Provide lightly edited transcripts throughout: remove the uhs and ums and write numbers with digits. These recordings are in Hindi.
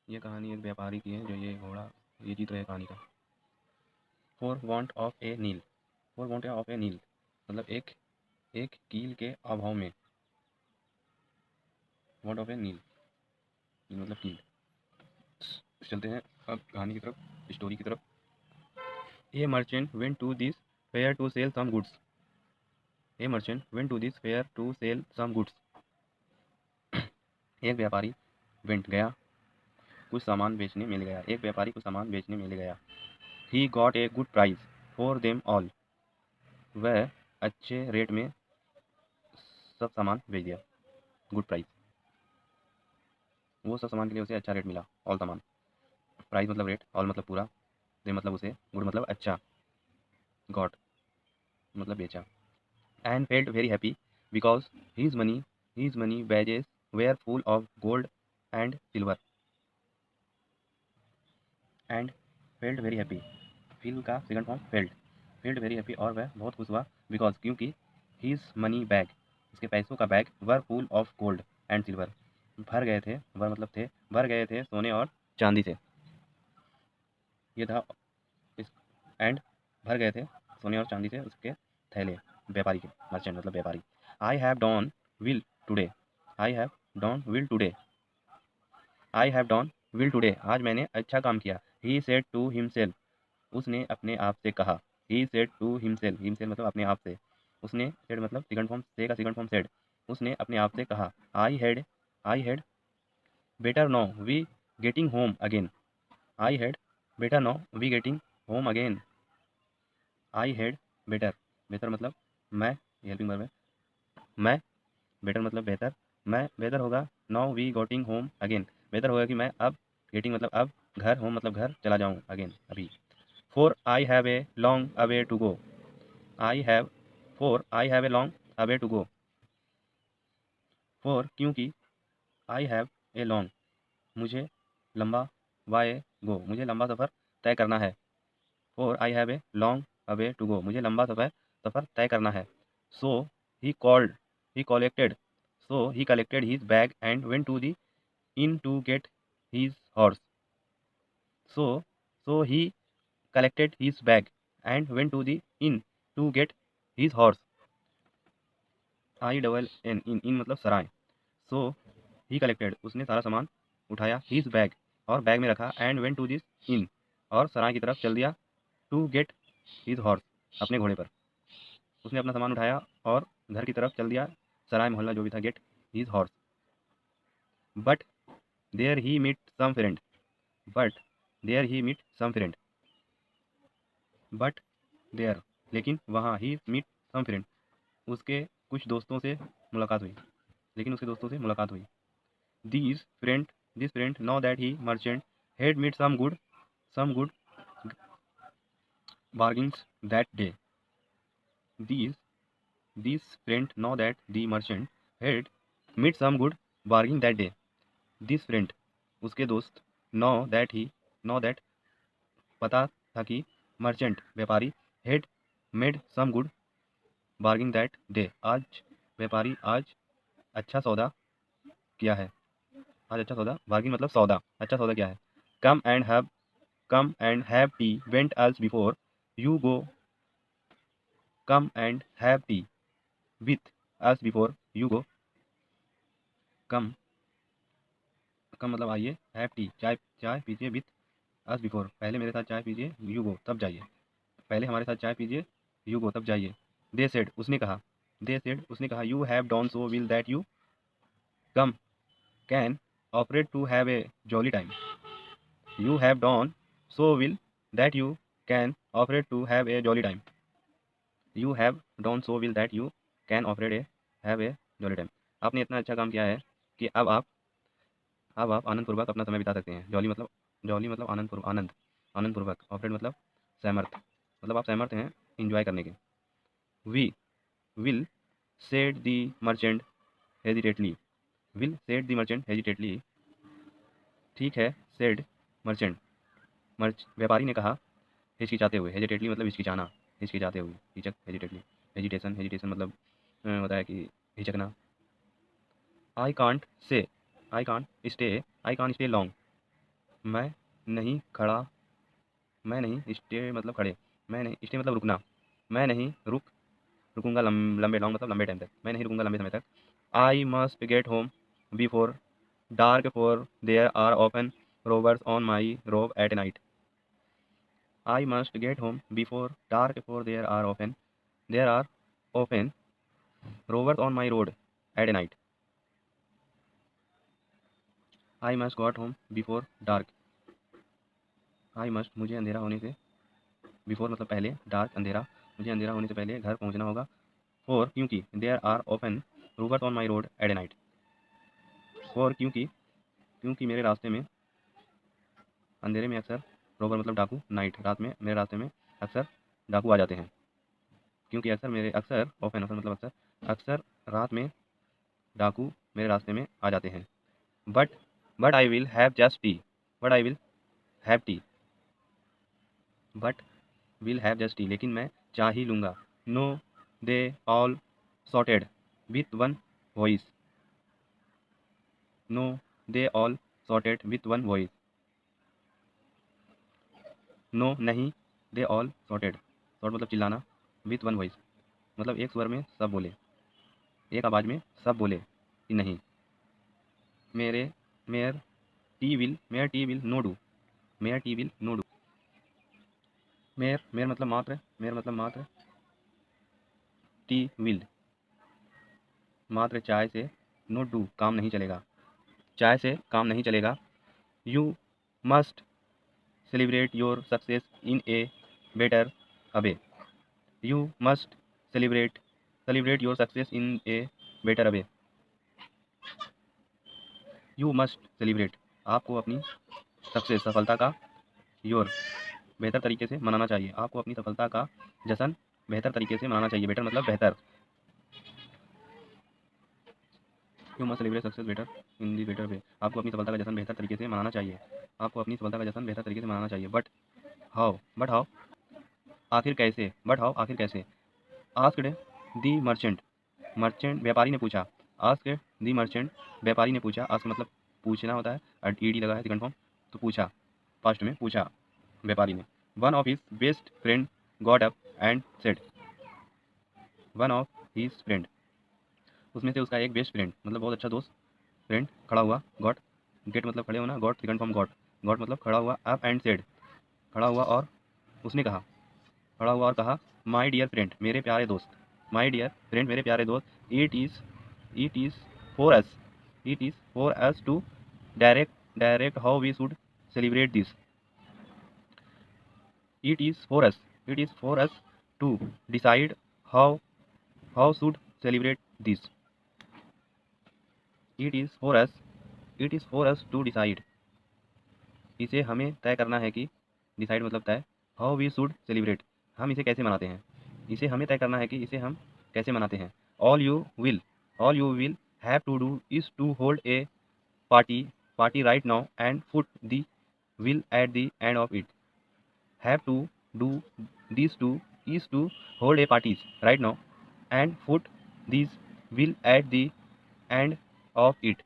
ये कहानी एक व्यापारी की है जो ये घोड़ा ये जीत रहे हैं कहानी का। For want of a nail, for want of a nail मतलब एक एक कील के अभाव में, वांट ऑफ ए नील मतलब कील। चलते हैं अब कहानी की तरफ, स्टोरी की तरफ। A merchant went to this fair to sell some goods, a merchant went to this fair to sell some goods. एक व्यापारी वेंट गया, कुछ सामान बेचने मिल गया, एक व्यापारी कुछ सामान बेचने मिल गया। He got a good price for them all, वह अच्छे रेट में सब सामान बेच दिया। गुड प्राइस, वो सब सामान के लिए उसे अच्छा रेट मिला। ऑल सामान, प्राइस मतलब रेट, ऑल मतलब पूरा, दे मतलब उसे, गुड मतलब अच्छा, गॉट मतलब बेचा। And felt very happy because his money bags were full of gold and silver. And felt very happy, feel का second form felt, felt very happy और वह बहुत खुश हुआ, बिकॉज क्योंकि हीज मनी बैग, उसके पैसों का bag, were full of gold and silver, भर गए थे, वर मतलब थे, भर गए थे सोने और चांदी से। ये था इस, एंड भर गए थे सोने और चांदी से उसके थैले, व्यापारी के, मर्चेंट मतलब व्यापारी। I have done well today, I have done well today, I have done well today, आज मैंने अच्छा काम किया। ही सेड टू हिमसेल्फ, उसने अपने आप से कहा। He said to himself, himself मतलब अपने आप से, उसने, सेड मतलब सेकंड फॉर्म, से का सेकंड फॉर्म सेड, उसने अपने आप से कहा। I had better now we getting home again, I had better now we getting home again. I had better, बेहतर मतलब मैं, हेल्पिंग वर्ब है, मैं, बेटर मतलब बेहतर, मैं बेहतर होगा, नाउ वी गोटिंग होम अगेन, बेहतर होगा कि मैं अब, गेटिंग मतलब अब, घर, होम मतलब घर चला जाऊँ, अगेन अभी। For I have a long away to go, I have, for I have a long away to go, for क्योंकि, आई हैव ए लॉन्ग मुझे लंबा, वाई गो मुझे लंबा सफ़र तय करना है, for I have a long away to go मुझे लंबा सफ़र तय करना है। So he called, he collected, so he collected his bag and went to the inn to get his horse, so so he collected his bag and went to the inn to get his horse. I double N, inn मतलब सराय। सो ही कलेक्टेड उसने सारा सामान उठाया, हिज बैग और बैग में रखा, and went to this inn और सराय की तरफ चल दिया, टू गेट हिज हॉर्स अपने घोड़े पर। उसने अपना सामान उठाया और घर की तरफ चल दिया, सराय मोहल्ला जो भी था, get his horse. But there he meet some friend, but there he meet some friend, but there लेकिन वहाँ, ही मीट सम फ्रेंड उसके कुछ दोस्तों से मुलाकात हुई, लेकिन उसके दोस्तों से मुलाकात हुई। These friend, this friend know that he merchant had made some good bargains that day. These these friend know that the merchant had made some good bargain that day. This friend उसके दोस्त, know that he, know that पता था कि, merchant व्यापारी, had made some good bargain that day आज व्यापारी आज अच्छा सौदा किया है, आज अच्छा सौदा, बार्गिन मतलब सौदा, अच्छा सौदा किया है। Come and have, come and have tea went as before you go, come and have tea with as before you go, come, come मतलब आइए, have tea चाय, चाय पीजिए, with as before पहले मेरे साथ चाय पीजिए, you go तब जाइए, पहले हमारे साथ चाय पीजिए, you go तब जाइए। they said उसने कहा, they said उसने कहा, you have done so well that you come can operate to have a jolly time, you have done so well that you can operate to have a jolly time, you have done so well that you can operate a have a jolly time, आपने इतना अच्छा काम किया है कि अब आप आनंदपूर्वक अपना समय बिता सकते हैं। जॉली मतलब आनंदपूर्वक, आनंदपूर्वक, ऑपरेट मतलब सहमर्थ, मतलब आप सहमर्थ हैं इंजॉय करने के। We will said the merchant hesitantly, will said the merchant hesitantly, ठीक है, सेड मर्चेंट, व्यापारी ने कहा, हिचकिचाते हुए, हेजिटेटली मतलब हिचकिचाना, हिचकिचाते हुए, हिचक, हेजिटेटली, हेजिटेशन, हेजिटेशन मतलब होता है कि हिचकना। I can't say, I can't stay, I can't stay long, मैं नहीं खड़ा, मैं नहीं स्टे मतलब खड़े, मैं नहीं स्टे मतलब रुकना, मैं नहीं रुकूंगा लंबे लॉन्ग मतलब लंबे टाइम तक, मैं नहीं रुकूंगा लंबे समय तक। I must get home before dark for there are often rovers on my rove at night. I must get home before dark for there are often rovers on my road at night. I must got home before dark, I must मुझे अंधेरा होने से, बिफोर मतलब पहले, डार्क अंधेरा, मुझे अंधेरा होने से पहले घर पहुंचना होगा। फॉर क्योंकि, there are open rovers on my road at night. For क्योंकि, क्योंकि मेरे रास्ते में, अंधेरे में अक्सर, रोवर मतलब डाकू, नाइट रात में, मेरे रास्ते में अक्सर डाकू आ जाते हैं। क्योंकि अक्सर ओपन मतलब अक्सर, अक्सर रात में डाकू मेरे रास्ते में आ जाते हैं। But but I will have just tea, but I will have tea, but will have just tea लेकिन मैं चाह ही लूँगा। No they all sorted with one voice, no they all sorted with one voice. No नहीं, दे ऑल सॉर्टेड, सॉर्ट मतलब चिल्लाना, विथ वन वॉइस मतलब एक स्वर में सब बोले, एक आवाज़ में सब बोले कि नहीं। मेरे mere tea will no do, mere tea will no do, mere मतलब मात्र, मेयर मतलब मात्र, टी विल मात्र चाय से, नो डू काम नहीं चलेगा, चाय से काम नहीं चलेगा। You must celebrate your success in a better away, you must celebrate your success in a better away. You must celebrate आपको अपनी सक्सेस सफलता का, योर बेहतर तरीके से मनाना चाहिए, आपको अपनी सफलता का जश्न बेहतर तरीके से मनाना चाहिए। बेटर मतलब बेहतर, you must celebrate success better in the better way, आपको अपनी सफलता का जश्न बेहतर तरीके से मनाना चाहिए, आपको अपनी सफलता का जश्न बेहतर तरीके से मनाना चाहिए। बट हाउ आखिर कैसे, बट हाउ आखिर कैसे। आस्क्ड दी मर्चेंट, मर्चेंट व्यापारी ने पूछा, आस्क्ड दी मर्चेंट व्यापारी ने पूछा, आस्क मतलब पूछना होता है और ईडी लगा है सेकंड फॉर्म, तो पूछा, फर्स्ट में पूछा व्यापारी ने। One of his best friend got up and said, one of his friend उसमें से उसका एक बेस्ट फ्रेंड मतलब बहुत अच्छा दोस्त, फ्रेंड खड़ा हुआ, गॉट गेट मतलब खड़े होना, got second form got, got मतलब खड़ा हुआ, अप एंड सेड खड़ा हुआ और उसने कहा, खड़ा हुआ और कहा, माई डियर फ्रेंड मेरे प्यारे दोस्त, माई डियर फ्रेंड मेरे प्यारे दोस्त, it is for us, it is for us to direct how we should celebrate this, it is for us to decide how should celebrate this, it is for us, it is for us to decide इसे हमें तय करना है कि, डिसाइड मतलब तय, हाउ वी शुड सेलिब्रेट हम इसे कैसे मनाते हैं, इसे हमें तय करना है कि इसे हम कैसे मनाते हैं। All you will have to do is to hold a party right now and put the will at the end of it, have to do these two is to hold a party right now and put these will at the end of it,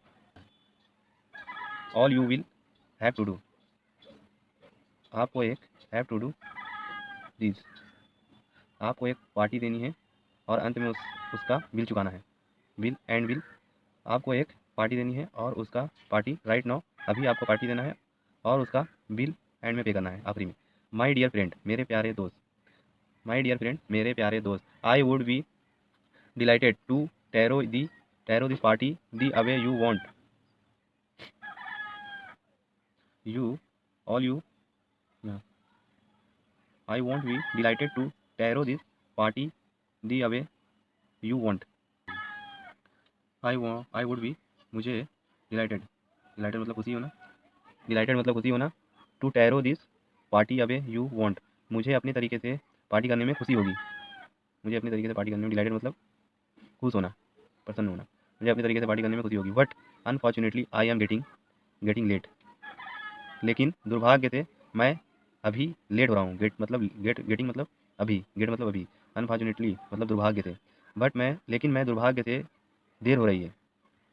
all you will have to do आपको एक have to do these आपको एक पार्टी देनी है और अंत में उसका बिल चुकाना है, बिल एंड बिल आपको एक पार्टी देनी है और उसका पार्टी राइट नाउ अभी आपको पार्टी देना है और उसका बिल एंड में पे करना है आखिरी में। माई डियर फ्रेंड मेरे प्यारे दोस्त, माई डियर फ्रेंड मेरे प्यारे दोस्त, I would be delighted to throw this party the away you want, you all you I want be delighted to throw this party the away you want, I would be मुझे डिलाइटेड, डिलाइटेड मतलब खुशी होना, डिलाइटेड मतलब खुशी होना, to throw this party away you want मुझे अपने तरीके से पार्टी करने में खुशी होगी, मुझे अपने तरीके से पार्टी करने में, डिलाइटेड मतलब खुश होना, प्रसन्न होना, मुझे अपने तरीके से पार्टी करने में खुशी होगी। But unfortunately I am getting late लेकिन दुर्भाग्य से मैं अभी लेट हो रहा हूँ, गेटिंग मतलब अभी, गेट मतलब अभी, अनफॉर्चुनेटली मतलब दुर्भाग्य से, लेकिन मैं दुर्भाग्य से देर हो रही है।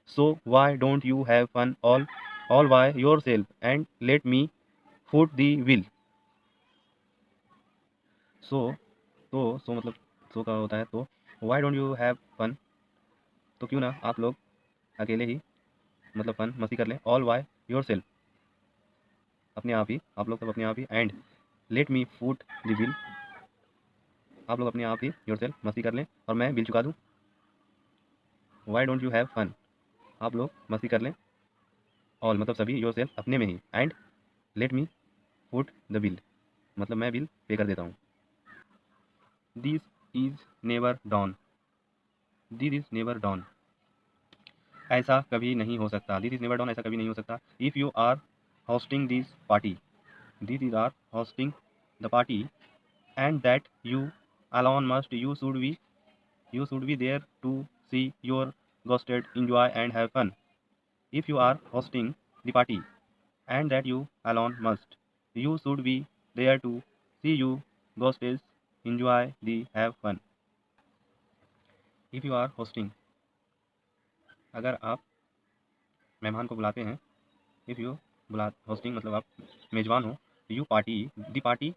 So why don't you have fun all all by yourself and let me foot the will. So so मतलब सो का होता है तो why don't you have fun, तो क्यों ना आप लोग अकेले ही मतलब फन मस्ती कर लें, all by yourself अपने आप ही, आप लोग सब अपने आप ही, and let me foot the bill आप लोग अपने आप ही योरसेल्फ मस्ती कर लें और मैं बिल चुका दूँ। Why don't you have fun आप लोग मस्ती कर लें, ऑल मतलब सभी, योरसेल्फ अपने में ही, and let me foot the bill मतलब मैं बिल पे कर देता हूँ। This is never done, this is never done ऐसा कभी नहीं हो सकता, दिस इज़ नेवर डॉन ऐसा कभी नहीं हो सकता। If you are hosting this party, this is are hosting the party and that you alone must, you should be there to see your guests enjoy and have fun. If you are hosting the party and that you alone must, you should be there to see your guests enjoy the have fun. If you are hosting अगर आप मेहमान को बुलाते हैं, इफ़ यू बुला होस्टिंग मतलब आप मेज़बान हो, you party the party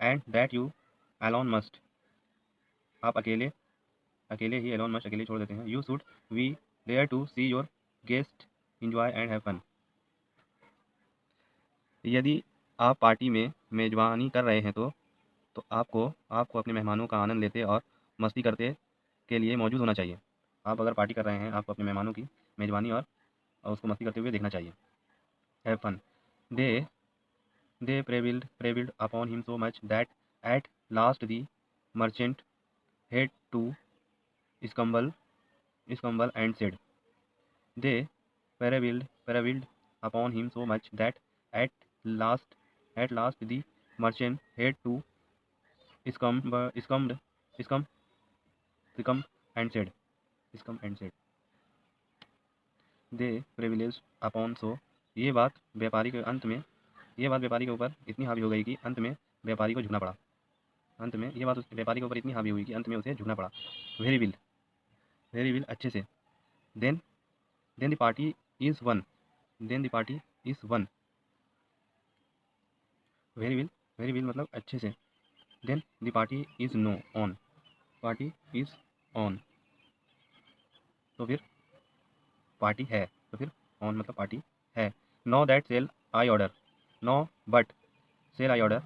and that you alone must आप अकेले अकेले ही एलोन मस्ट अकेले छोड़ देते हैं। You should be there to see your guest enjoy and have fun यदि आप पार्टी में मेजबानी कर रहे हैं तो आपको आपको अपने मेहमानों का आनंद लेते और मस्ती करते के लिए मौजूद होना चाहिए। आप अगर पार्टी कर रहे हैं आपको अपने मेहमानों की मेजबानी और उसको मस्ती करते हुए देखना चाहिए। Have fun they they prevailed upon him so much that at last the merchant had to stumble and said, they prevailed upon him so much that at last the merchant had to succumb succumb succumb and said succumb and said they prevailed upon so ये बात व्यापारी के अंत में ये बात व्यापारी के ऊपर इतनी हावी हो गई कि अंत में व्यापारी को झुकना पड़ा। अंत में ये बात उस व्यापारी के ऊपर इतनी हावी हुई कि अंत में उसे झुकना पड़ा। वेरी विल अच्छे से। Then the party is one then the party is one very well मतलब अच्छे से। Then the party is no on party is on तो फिर पार्टी है, तो फिर ऑन मतलब पार्टी है। No that sell I order no but sell I order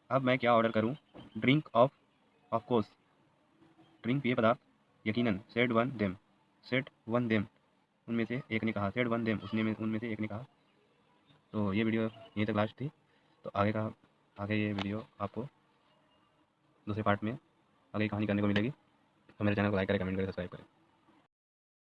अब मैं क्या ऑर्डर करूँ। ड्रिंक ऑफ कोर्स ड्रिंक पेय पदार्थ यकीनन। सेड वन देम उनमें से एक ने कहा। सेड वन देम उनमें से एक ने कहा। तो ये वीडियो यहीं तक लास्ट थी। तो आगे ये वीडियो आपको दूसरे पार्ट में आगे कहानी करने को मिलेगी। तो मेरे चैनल को लाइक करें, कमेंट करें, सब्सक्राइब करें।